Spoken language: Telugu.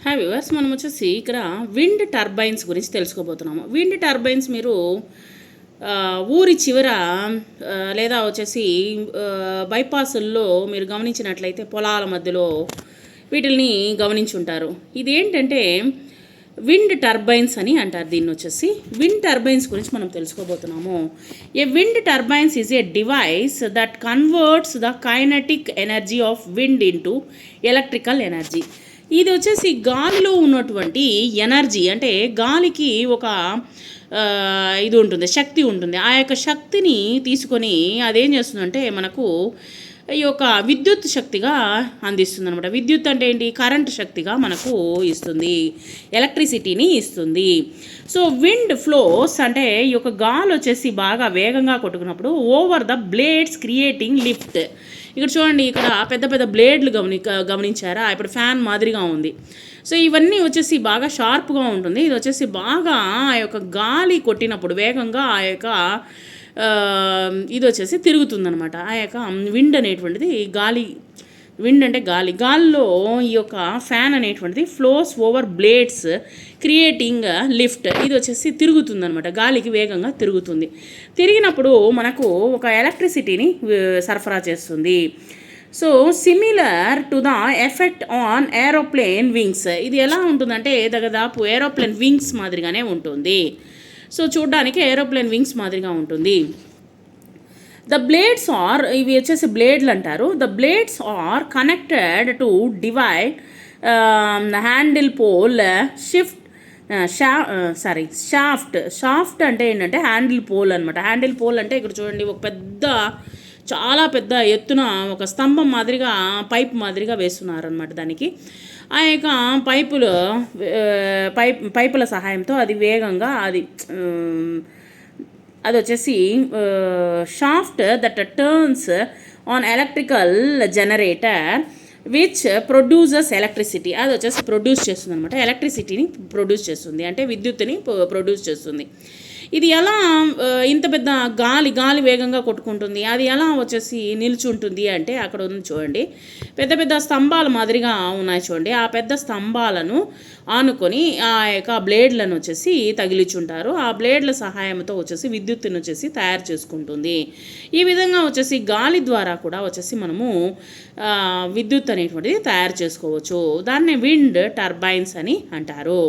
హాయ్ వ్యూవర్స్, మనం వచ్చేసి ఇక్కడ విండ్ టర్బైన్స్ గురించి తెలుసుకోబోతున్నాము. విండ్ టర్బైన్స్ మీరు ఊరి చివర లేదా వచ్చేసి బైపాసుల్లో మీరు గమనించినట్లయితే పొలాల మధ్యలో వీటిని గమనించుంటారు. ఇదేంటంటే విండ్ టర్బైన్స్ అని అంటారు. దీన్ని వచ్చేసి విండ్ టర్బైన్స్ గురించి మనం తెలుసుకోబోతున్నాము. A wind turbines is a device that converts the kinetic energy of wind into electrical energy. ఇది వచ్చేసి గాలిలో ఉన్నటువంటి ఎనర్జీ, అంటే గాలికి ఒక ఇది ఉంటుంది, శక్తి ఉంటుంది. ఆ యొక్క శక్తిని తీసుకొని అదేం చేస్తుందంటే మనకు ఈ యొక్క విద్యుత్ శక్తిగా అందిస్తుంది అనమాట. విద్యుత్ అంటే ఏంటి? కరెంట్ శక్తిగా మనకు ఇస్తుంది, ఎలక్ట్రిసిటీని ఇస్తుంది. సో విండ్ ఫ్లోస్ అంటే ఈ యొక్క గాలి వచ్చేసి బాగా వేగంగా కొట్టుకున్నప్పుడు over the blades creating lift. ఇక్కడ చూడండి, ఇక్కడ పెద్ద పెద్ద బ్లేడ్లు గమనించారా? ఇప్పుడు ఫ్యాన్ మాదిరిగా ఉంది. సో ఇవన్నీ వచ్చేసి బాగా షార్ప్గా ఉంటుంది. ఇది వచ్చేసి బాగా ఆ యొక్క గాలి కొట్టినప్పుడు వేగంగా ఆ యొక్క ఇది వచ్చేసి తిరుగుతుందనమాట. ఆ యొక్క విండ్ అనేటువంటిది విండ్ అంటే గాలిలో ఈ యొక్క ఫ్యాన్ అనేటువంటిది flows over blades creating lift. ఇది వచ్చేసి తిరుగుతుందనమాట, గాలికి వేగంగా తిరుగుతుంది. తిరిగినప్పుడు మనకు ఒక ఎలక్ట్రిసిటీని సరఫరా చేస్తుంది. So similar to the effect on aeroplane wings. ఇది ఎలా ఉంటుందంటే దాదాపు ఏరోప్లేన్ వింగ్స్ మాదిరిగానే ఉంటుంది. సో చూడ్డానికి ఏరోప్లేన్ వింగ్స్ మాదిరిగా ఉంటుంది. ద బ్లేడ్స్ ఆర్, ఇవి వచ్చేసి బ్లేడ్లు అంటారు. The blades are connected to divide handle pole shaft అంటే ఏంటంటే హ్యాండిల్ పోల్ అనమాట. హ్యాండిల్ పోల్ అంటే ఇక్కడ చూడండి, ఒక చాలా పెద్ద ఎత్తున ఒక స్తంభం మాదిరిగా పైప్ మాదిరిగా వేస్తున్నారనమాట. దానికి ఆ యొక్క పైపుల సహాయంతో అది వేగంగా అది వచ్చేసి shaft that turns on electrical generator which producers electricity. అది వచ్చేసి ప్రొడ్యూస్ చేస్తుంది అనమాట, ఎలక్ట్రిసిటీని ప్రొడ్యూస్ చేస్తుంది, అంటే విద్యుత్తుని ప్రొడ్యూస్ చేస్తుంది. ఇది ఎలా ఇంత పెద్ద గాలి వేగంగా కొట్టుకుంటుంది, అది ఎలా వచ్చేసి నిల్చుంటుంది అంటే అక్కడ ఉంది చూడండి, పెద్ద పెద్ద స్తంభాల మాదిరిగా ఉన్నాయి చూడండి. ఆ పెద్ద స్తంభాలను ఆనుకొని ఆ యొక్క బ్లేడ్లను వచ్చేసి తగిలించుంటారు. ఆ బ్లేడ్ల సహాయంతో వచ్చేసి విద్యుత్తును వచ్చేసి తయారు చేసుకుంటుంది. ఈ విధంగా వచ్చేసి గాలి ద్వారా కూడా వచ్చేసి మనము విద్యుత్ అనేటువంటిది తయారు చేసుకోవచ్చు. దాన్ని విండ్ టర్బైన్స్ అని అంటారు.